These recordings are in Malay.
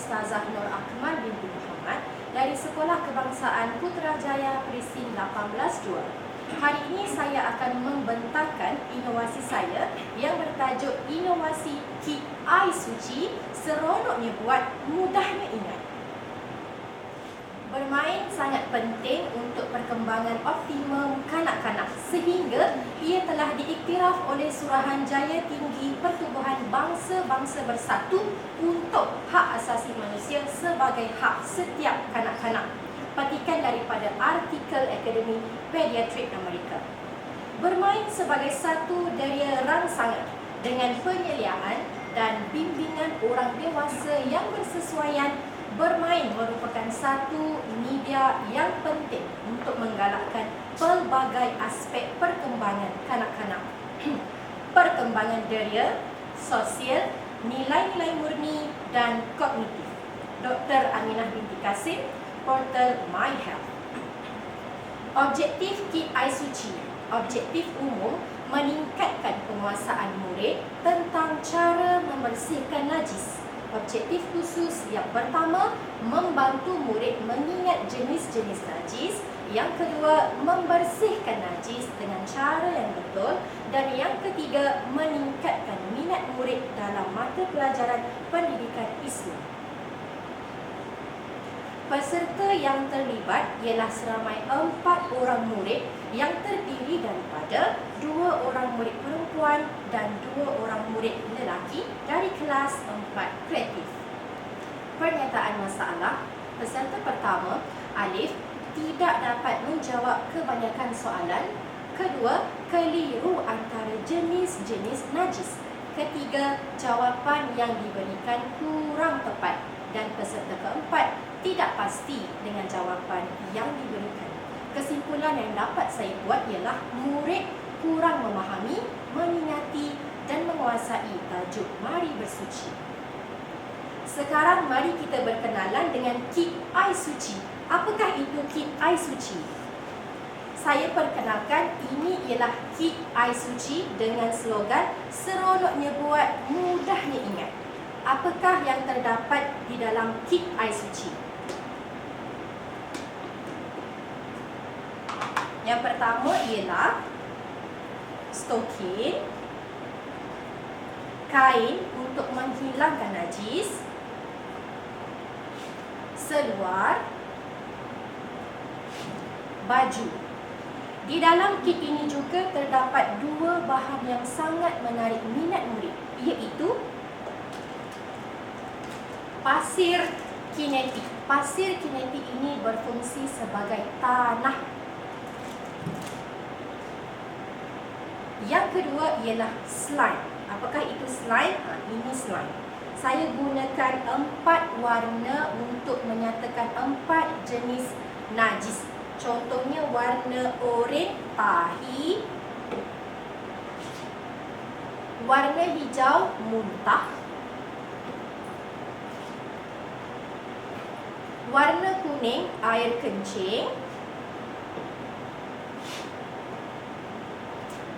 Ustazah Nur Akmal binti Muhammad dari Sekolah Kebangsaan Putrajaya Perisin 182. Hari ini saya akan membentangkan inovasi saya yang bertajuk Inovasi Kit Air Suci, seronoknya buat, mudahnya ingat. Bermain sangat penting untuk perkembangan optimum kanak-kanak sehingga ia telah diiktiraf oleh Suruhanjaya Tinggi Pertubuhan Bangsa-Bangsa Bersatu untuk Hak Asasi Manusia sebagai hak setiap kanak-kanak. Petikan daripada artikel Akademi Pediatrik Amerika. Bermain sebagai satu daya rangsangan dengan penyediaan dan bimbingan orang dewasa yang bersesuaian. Bermain merupakan satu media yang penting untuk menggalakkan pelbagai aspek perkembangan kanak-kanak. Perkembangan daya, sosial, nilai-nilai murni dan kognitif. Dr. Aminah binti Kasim, portal My Health. Objektif Kit Air Suci. Objektif umum meningkatkan penguasaan murid tentang cara membersihkan najis. Objektif khusus yang pertama, membantu murid mengingat jenis-jenis najis. Yang kedua, membersihkan najis dengan cara yang betul. Dan yang ketiga, meningkatkan minat murid dalam mata pelajaran pendidikan Islam. Peserta yang terlibat ialah seramai 4 orang murid yang terdiri daripada 2 orang murid perempuan dan 2 orang murid lelaki dari kelas 4 kreatif. Pernyataan masalah. Peserta pertama, Alif, tidak dapat menjawab kebanyakan soalan. Kedua, keliru antara jenis-jenis najis. Ketiga, jawapan yang diberikan kurang tepat. Dan peserta keempat, tidak pasti dengan jawapan yang diberikan. Kesimpulan yang dapat saya buat ialah murid kurang memahami, mengingati dan menguasai tajuk Mari Bersuci. Sekarang mari kita berkenalan dengan Kit Air Suci. Apakah itu Kit Air Suci? Saya perkenalkan, ini ialah Kit Air Suci dengan slogan seronoknya buat, mudahnya ingat. Apakah yang terdapat di dalam Kit Air Suci? Yang pertama ialah stokin, kain untuk menghilangkan najis, seluar, baju. Di dalam kit ini juga terdapat 2 bahan yang sangat menarik minat murid, iaitu pasir kinetik. Pasir kinetik ini berfungsi sebagai tanah. Yang kedua ialah slime. Apakah itu slime? Ini slime. Saya gunakan 4 warna untuk menyatakan 4 jenis najis. Contohnya warna oranye tahi, warna hijau muntah, warna kuning air kencing,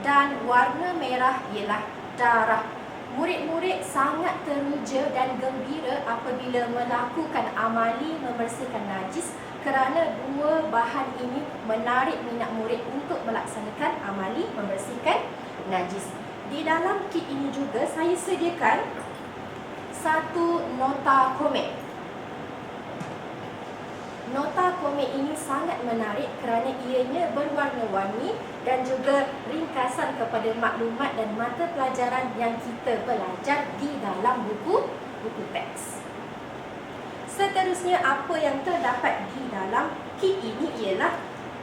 dan warna merah ialah darah. Murid-murid sangat teruja dan gembira apabila melakukan amali membersihkan najis kerana 2 bahan ini menarik minat murid untuk melaksanakan amali membersihkan najis. Di dalam kit ini juga saya sediakan 1 nota komik. Nota komik ini sangat menarik kerana ianya berwarna-warni dan juga ringkasan kepada maklumat dan mata pelajaran yang kita belajar di dalam buku teks. Seterusnya, apa yang terdapat di dalam kit ini ialah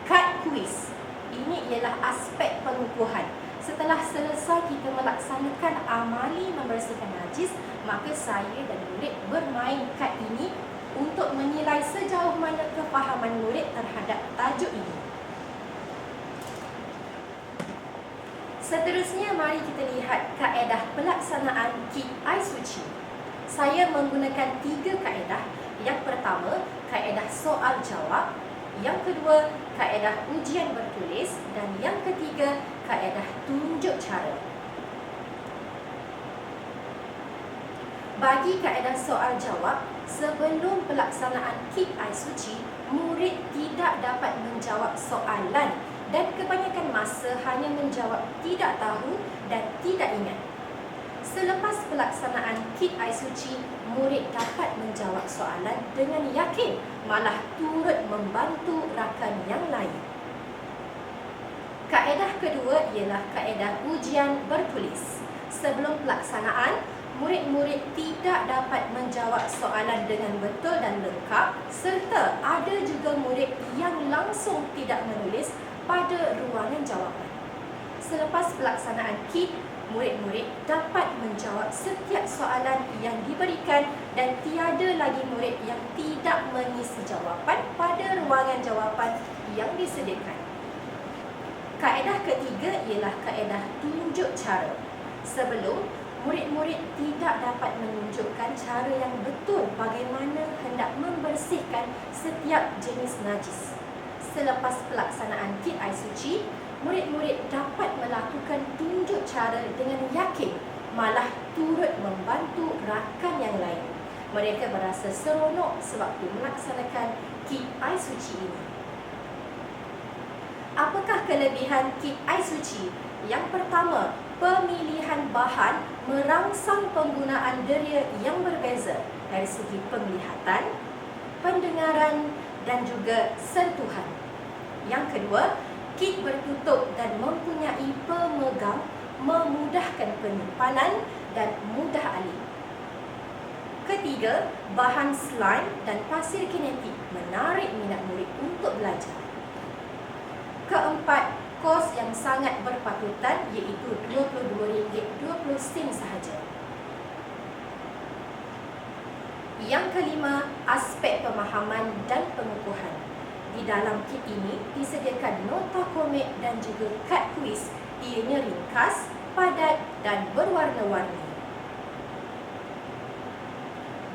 kad kuis. Ini ialah aspek pengukuhan. Setelah selesai kita melaksanakan amali membersihkan najis, maka saya dan murid bermain kad ini untuk menilai sejauh mana kefahaman murid terhadap tajuk ini. Seterusnya, mari kita lihat kaedah pelaksanaan Kit Air Suci. Saya menggunakan 3 kaedah. Yang pertama, kaedah soal jawab. Yang kedua, kaedah ujian bertulis. Dan yang ketiga, kaedah tunjuk cara. Bagi kaedah soal jawab, sebelum pelaksanaan kit air suci, murid tidak dapat menjawab soalan dan kebanyakan masa hanya menjawab tidak tahu dan tidak ingat. Selepas pelaksanaan kit air suci, murid dapat menjawab soalan dengan yakin, malah turut membantu rakan yang lain. Kaedah kedua ialah kaedah ujian bertulis. Sebelum pelaksanaan, murid-murid tidak dapat menjawab soalan dengan betul dan lengkap, serta ada juga murid yang langsung tidak menulis pada ruangan jawapan. Selepas pelaksanaan kit, murid-murid dapat menjawab setiap soalan yang diberikan dan tiada lagi murid yang tidak mengisi jawapan pada ruangan jawapan yang disediakan. Kaedah ketiga ialah kaedah tunjuk cara. Sebelum, murid-murid tidak dapat menunjukkan cara yang betul bagaimana hendak membersihkan setiap jenis najis. Selepas pelaksanaan kit air suci, murid-murid dapat melakukan tunjuk cara dengan yakin, malah turut membantu rakan yang lain. Mereka berasa seronok sewaktu melaksanakan kit air suci ini. Apakah kelebihan kit air suci? Yang pertama, pemilihan bahan merangsang penggunaan deria yang berbeza dari segi penglihatan, pendengaran dan juga sentuhan. Yang kedua, kit bertutup dan mempunyai pemegang, memudahkan penyimpanan dan mudah alih. Ketiga, bahan slime dan pasir kinetik menarik minat murid untuk belajar. Keempat, kos yang sangat berpatutan iaitu RM22.20 sahaja. Yang kelima, aspek pemahaman dan pengukuhan. Di dalam kit ini disediakan nota komik dan juga kad kuis. Ianya ringkas, padat dan berwarna-warni.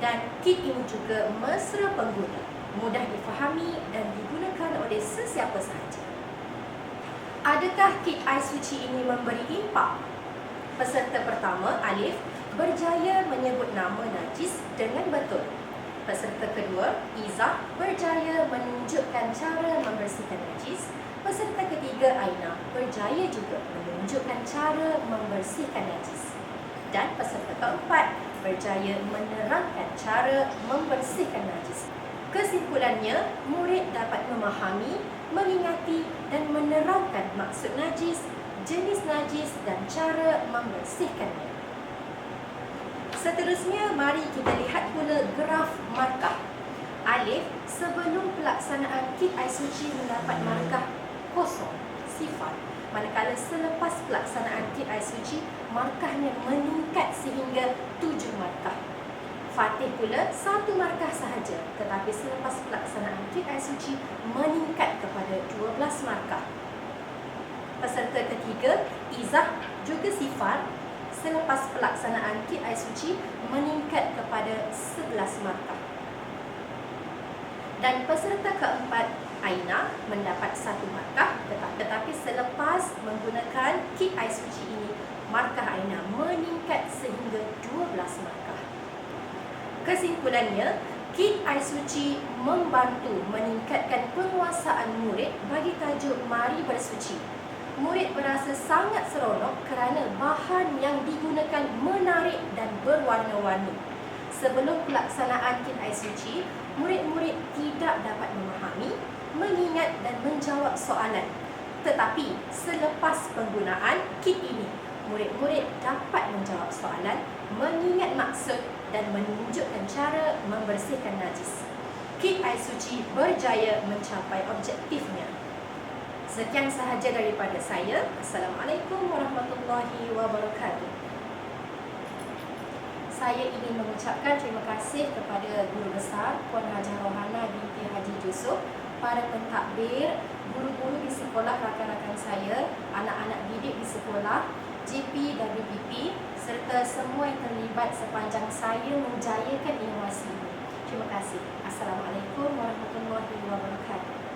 Dan kit ini juga mesra pengguna, mudah difahami dan digunakan oleh sesiapa sahaja. Adakah kit air suci ini memberi impak? Peserta pertama, Alif, berjaya menyebut nama najis dengan betul. Peserta kedua, Izzah, berjaya menunjukkan cara membersihkan najis. Peserta ketiga, Aina, berjaya juga menunjukkan cara membersihkan najis. Dan peserta keempat, berjaya menerangkan cara membersihkan najis. Kesimpulannya, murid dapat memahami, mengingati dan menerangkan maksud najis, jenis najis dan cara membersihkannya. Seterusnya, mari kita lihat pula graf markah. Alif, sebelum pelaksanaan kit air suci mendapat markah kosong, sifar. Manakala selepas pelaksanaan kit air suci, markahnya meningkat sehingga 7 markah. Fatih pula 1 markah sahaja, tetapi selepas pelaksanaan kit air suci meningkat kepada 12 markah. Peserta ketiga, Izzah, juga sifar, selepas pelaksanaan kit air suci meningkat kepada 11 markah. Dan peserta keempat, Aina, mendapat 1 markah, tetapi selepas menggunakan kit air suci ini, markah Aina meningkat sehingga 12 markah. Kesimpulannya, kit air suci membantu meningkatkan penguasaan murid bagi tajuk Mari Bersuci. Murid berasa sangat seronok kerana bahan yang digunakan menarik dan berwarna-warni. Sebelum pelaksanaan kit air suci, murid-murid tidak dapat memahami, mengingat dan menjawab soalan. Tetapi selepas penggunaan kit ini, murid-murid dapat menjawab soalan, mengingat maksud dan menunjukkan cara membersihkan najis. Kit air suci berjaya mencapai objektifnya. Sekian sahaja daripada saya. Assalamualaikum warahmatullahi wabarakatuh. Saya ingin mengucapkan terima kasih kepada Guru Besar Puan Hajah Rohana binti Haji Jusuf, para pentadbir, guru-guru di sekolah rakan-rakan saya, anak-anak didik di sekolah, GP, WPP, serta semua yang terlibat sepanjang saya menjayakan inovasi ini. Terima kasih. Assalamualaikum warahmatullahi wabarakatuh.